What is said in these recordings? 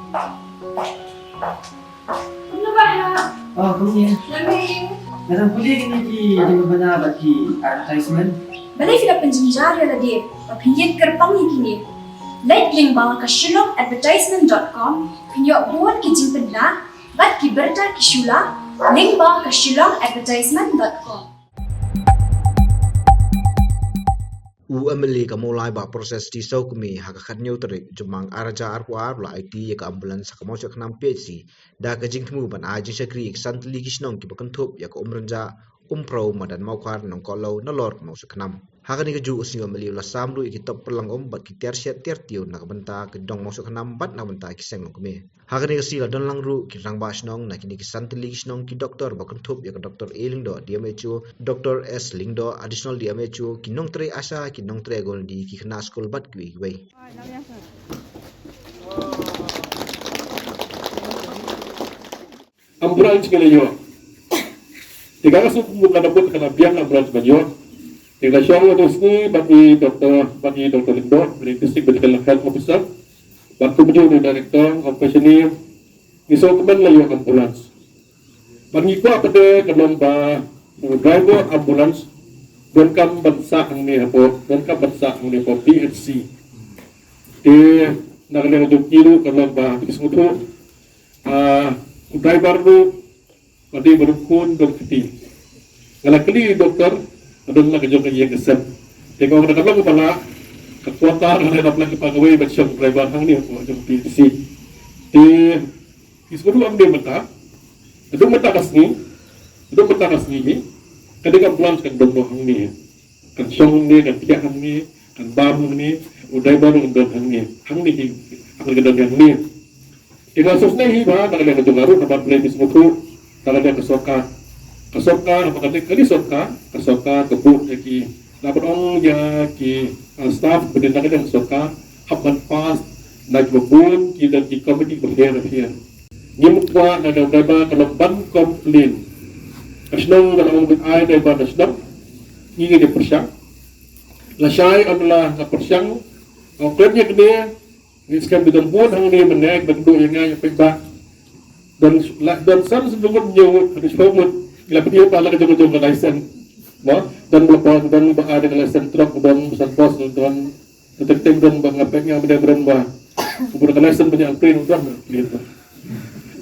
Ano ba ha? Oh, kuya. Lamig. Narang kuya kiniki di mabanabat ki advertisement. Balay sila penjenjari la di. Papinyan kerpang kini. Like link bawah ke shillongadvertisement.com. Pinyo buat ki jimpen na. Bat ki berta ki shula. Link bawah ke shillongadvertisement.com. UMLE ka mulai ba proses di sau kami hakakat neutrik jumang araja arwar la IT ka ambulans ka mosok nam PhD da ka jingtmu ban ajing sakri santli kisnong ki bakantup ya ka umranja umpro madan maukhar nong kolo na lor mosok nam hakani ka ju usni UMLE la samru ki top perlang bat ki tersiat tertiu na ka benta ka dong mosok nam bat na benta ki seng kami hakani ka sila don langru ki rang ba snong na kini ki santli kisnong ki doktor bakantup ya ka doktor A lingdo DMHO Dr. S lingdo additional DMHO ki nong tre asa ki nong tre gol di ki kena skol bat ki wei ambulans kena yo tiga kasus bukan dapat kena biang ambulans banyo tiga syong terus ni bagi doktor Lindo dari district medical health officer waktu menuju di director operasional iso teman layu ambulans bagi ko pada kelom ba driver ambulans dan kam bansa ni apa dan kam bansa ni apa PHC di nakala jom kilo kelom ba kismutu driver tu pati berukun dokter ngalakali dokter adon na kajong kaya kesem tengok nak kalau kepala kekuatan ada dapat pegawai macam driver hang ni macam PhC di kismutu amde mata adon mata kasni ni ketika pulang kan dong hang ni kan syong ni kan tiak hang ni kan bam hang ni udai baru dong hang ni akan gedong hang ni tinggal susah ni ba tak ada kejong garu dapat beli kismutu tak ada kesoka apa kata kali kesoka kebuk lagi dapat orang ki staff berdiri dengan kesoka hapan pas nak berbun kita di komedi berhera ni mukwa ada kalau ban komplain kasnong kalau orang ai dari ban kasnong ni dia persyang lasai adalah persyang kerja dia ni sekarang bertempur hang ni menaik bentuk yang ngaya pebak dan san sebelum nyawut harus pemut bila dia pala kejong-kejong ke lesen dan melepas dan berada ke lesen truk dan pesan pos dan detektif dan mengapeknya benar-benar bah kubur ke lesen banyak print udah gitu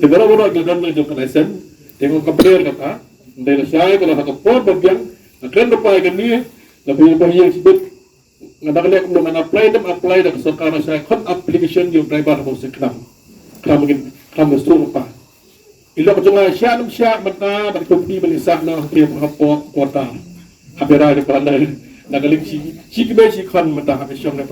negara orang dan kejong ke lesen tengok komplain kata dari saya kalau nak port bagian akan lepas ni lebih banyak sebut ngadaknya aku belum apply dan sekarang saya kon application yung driver mo sa kram apa ilo ko nga siya mata bagtubdi balisa na kaya po kota habera ni pala nagaling si kon mata habi siyang na